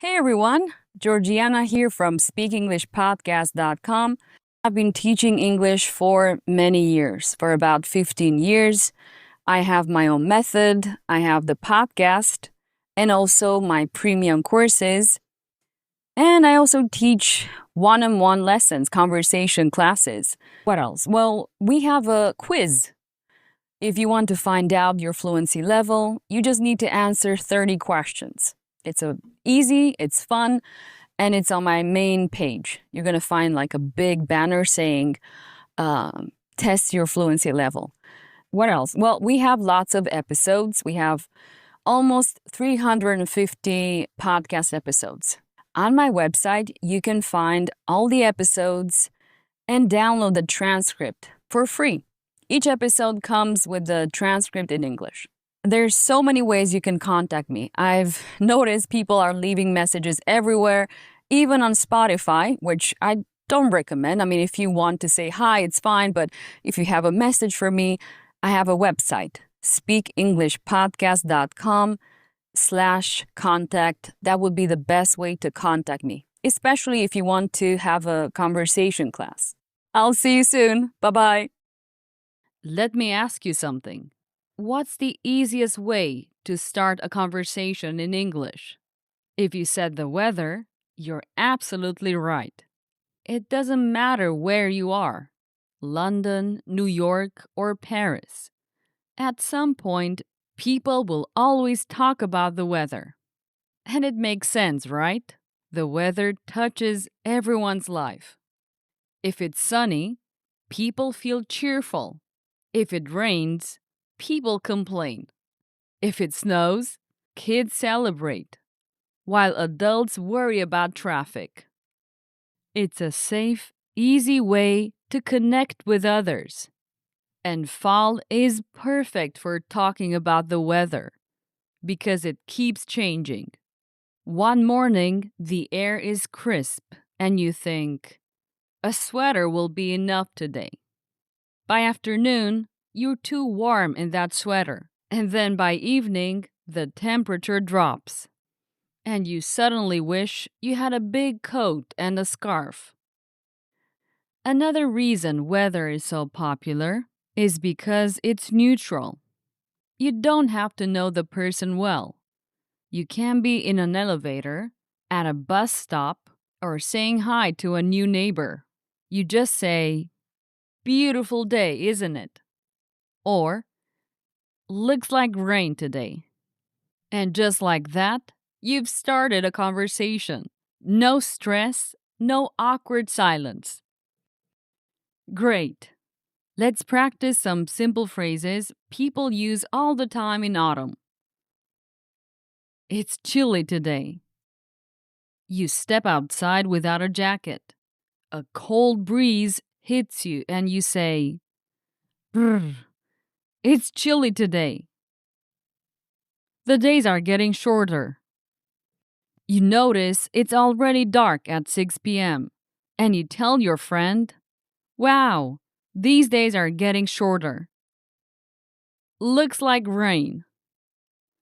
Hey everyone, Georgiana here from SpeakEnglishPodcast.com. I've been teaching English for many years, for about 15 years. I have my own method, I have the podcast, and also my premium courses. And I also teach one-on-one lessons, conversation classes. What else? Well, we have a quiz. If you want to find out your fluency level, you just need to answer 30 questions. It's easy, it's fun, and it's on my main page. You're going to find like a big banner saying, test your fluency level. What else? Well, we have lots of episodes. We have almost 350 podcast episodes. On my website, you can find all the episodes and download the transcript for free. Each episode comes with the transcript in English. There's so many ways you can contact me. I've noticed people are leaving messages everywhere, even on Spotify, which I don't recommend. I mean, if you want to say hi, it's fine, but if you have a message for me, I have a website, speakenglishpodcast.com/contact. That would be the best way to contact me, especially if you want to have a conversation class. I'll see you soon. Bye-bye. Let me ask you something. What's the easiest way to start a conversation in English? If you said the weather, you're absolutely right. It doesn't matter where you are, London, New York, or Paris. At some point, people will always talk about the weather. And it makes sense, right? The weather touches everyone's life. If it's sunny, people feel cheerful. If it rains, people complain. If it snows, kids celebrate, while adults worry about traffic. It's a safe, easy way to connect with others. And fall is perfect for talking about the weather because it keeps changing. One morning, the air is crisp, and you think, a sweater will be enough today. By afternoon, you're too warm in that sweater. And then by evening, the temperature drops. And you suddenly wish you had a big coat and a scarf. Another reason weather is so popular is because it's neutral. You don't have to know the person well. You can be in an elevator, at a bus stop, or saying hi to a new neighbor. You just say, "Beautiful day, isn't it?" Or, "Looks like rain today." And just like that, you've started a conversation. No stress, no awkward silence. Great. Let's practice some simple phrases people use all the time in autumn. It's chilly today. You step outside without a jacket. A cold breeze hits you and you say, "Brr, it's chilly today." The days are getting shorter. You notice it's already dark at 6 p.m. and you tell your friend, "Wow, these days are getting shorter. Looks like rain."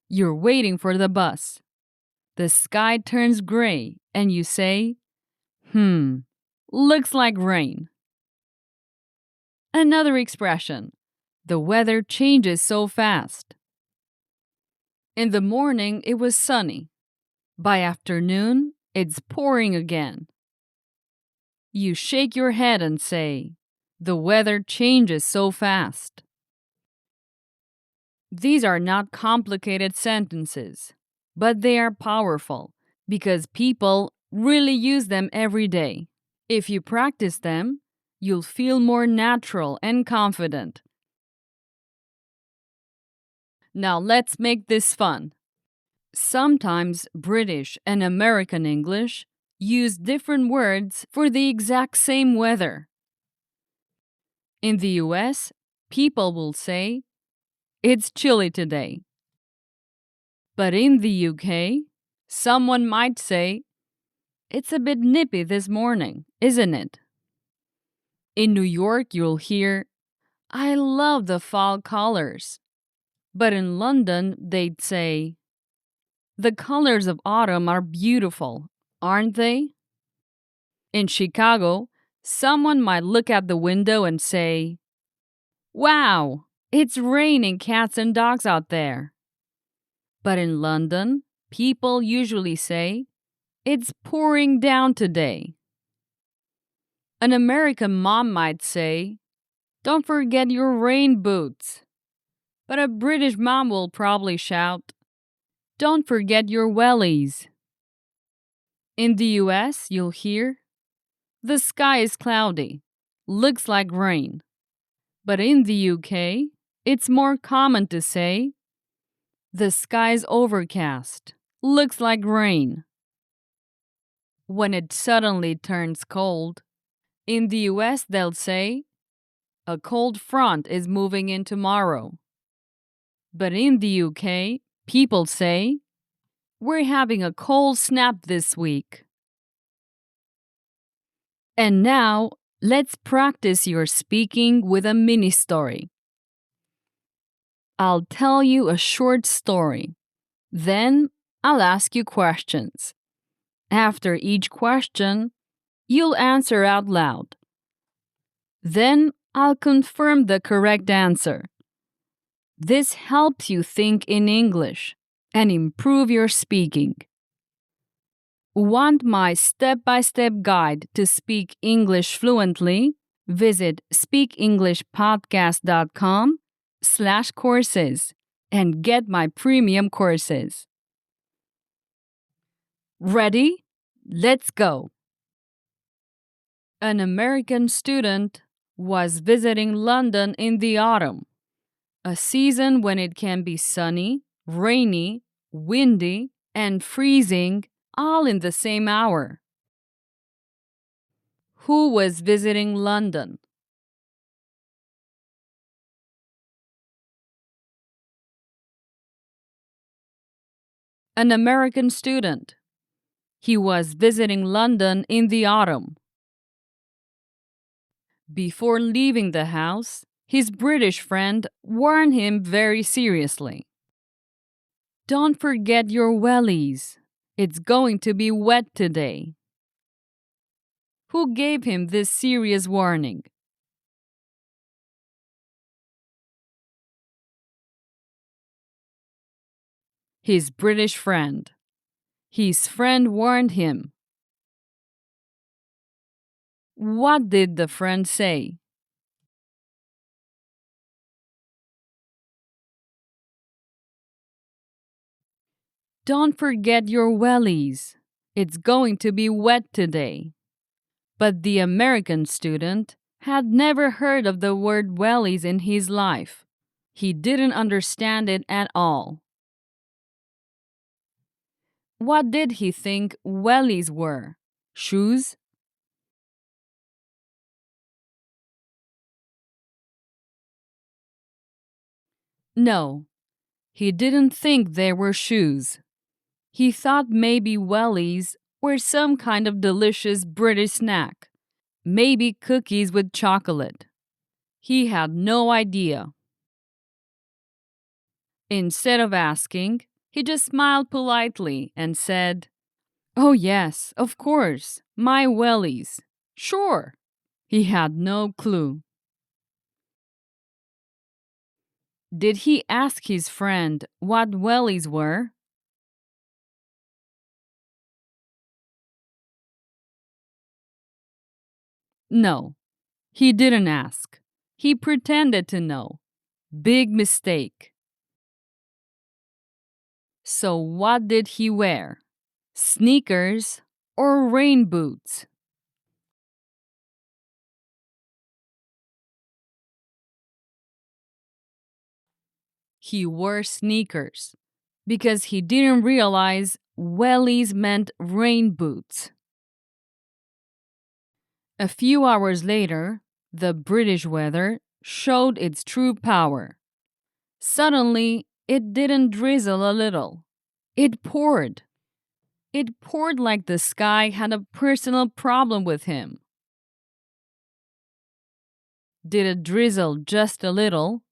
You're waiting for the bus. The sky turns gray and you say, looks like rain." Another expression, the weather changes so fast. In the morning, it was sunny. By afternoon, it's pouring again. You shake your head and say, the weather changes so fast. These are not complicated sentences, but they are powerful because people really use them every day. If you practice them, you'll feel more natural and confident. Now let's make this fun. Sometimes British and American English use different words for the exact same weather. In the US, people will say, "It's chilly today." But in the UK, someone might say, "It's a bit nippy this morning, isn't it?" In New York, you'll hear, "I love the fall colors." But in London, they'd say, The colors of autumn are beautiful, aren't they? In Chicago, someone might look out the window and say, "Wow, it's raining cats and dogs out there." But in London, people usually say, "It's pouring down today." An American mom might say, "Don't forget your rain boots." But a British mom will probably shout, "Don't forget your wellies." In the US, you'll hear, "The sky is cloudy. Looks like rain." But in the UK, it's more common to say, "The sky's overcast. Looks like rain." When it suddenly turns cold, in the US, they'll say, "A cold front is moving in tomorrow." But in the UK, people say, "We're having a cold snap this week." And now, let's practice your speaking with a mini story. I'll tell you a short story. Then, I'll ask you questions. After each question, you'll answer out loud. Then, I'll confirm the correct answer. This helps you think in English and improve your speaking. Want my step-by-step guide to speak English fluently? Visit speakenglishpodcast.com/courses and get my premium courses. Ready? Let's go. An American student was visiting London in the autumn, a season when it can be sunny, rainy, windy, and freezing all in the same hour. Who was visiting London? An American student. He was visiting London in the autumn. Before leaving the house, his British friend warned him very seriously. "Don't forget your wellies. It's going to be wet today." Who gave him this serious warning? His British friend. His friend warned him. What did the friend say? "Don't forget your wellies. It's going to be wet today." But the American student had never heard of the word wellies in his life. He didn't understand it at all. What did he think wellies were? Shoes? No, he didn't think they were shoes. He thought maybe wellies were some kind of delicious British snack, maybe cookies with chocolate. He had no idea. Instead of asking, he just smiled politely and said, "Oh, yes, of course, my wellies. Sure." He had no clue. Did he ask his friend what wellies were? No, he didn't ask. He pretended to know. Big mistake. So, what did he wear? Sneakers or rain boots? He wore sneakers because he didn't realize wellies meant rain boots. A few hours later, the British weather showed its true power. Suddenly, it didn't drizzle a little. It poured. It poured like the sky had a personal problem with him. Did it drizzle just a little?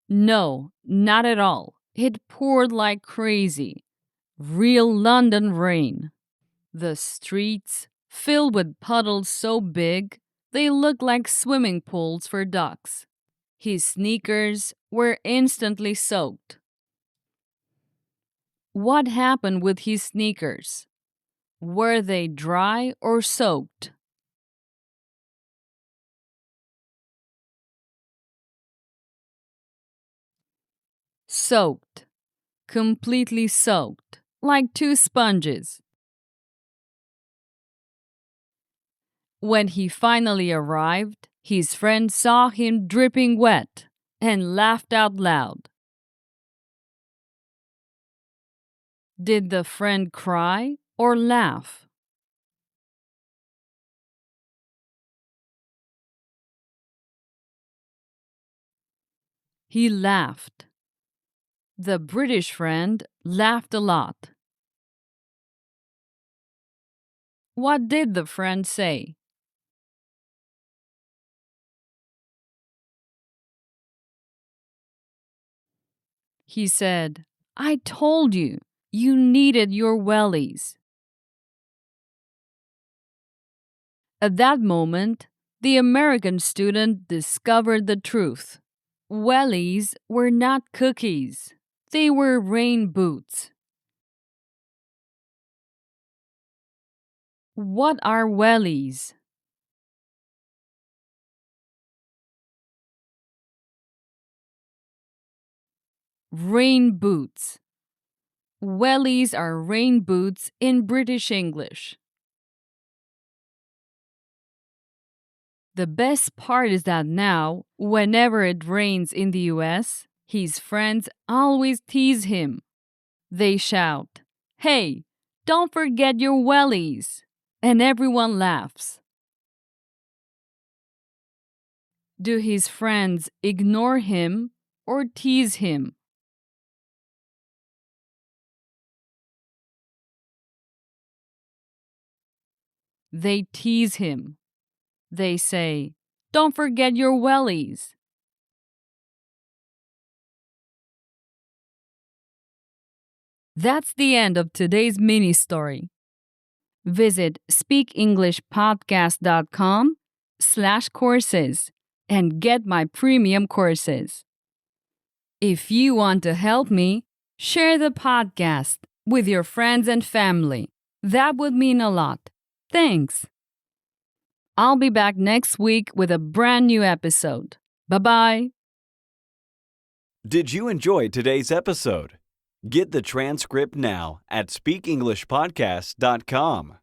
No, not at all. It poured like crazy. Real London rain. The streets, filled with puddles so big, they looked like swimming pools for ducks. His sneakers were instantly soaked. What happened with his sneakers? Were they dry or soaked? Soaked. Completely soaked. Like two sponges. When he finally arrived, his friend saw him dripping wet and laughed out loud. Did the friend cry or laugh? He laughed. The British friend laughed a lot. What did the friend say? He said, I told you, you needed your wellies. At that moment, the American student discovered the truth. Wellies were not cookies, they were rain boots. What are wellies? Rain boots. Wellies are rain boots in British English. The best part is that now, whenever it rains in the US, his friends always tease him. They shout, Hey, don't forget your wellies! And everyone laughs. Do his friends ignore him or tease him? They tease him. They say, Don't forget your wellies. That's the end of today's mini story. Visit speakenglishpodcast.com/courses and get my premium courses. If you want to help me, share the podcast with your friends and family. That would mean a lot. Thanks. I'll be back next week with a brand new episode. Bye-bye. Did you enjoy today's episode? Get the transcript now at speakenglishpodcast.com.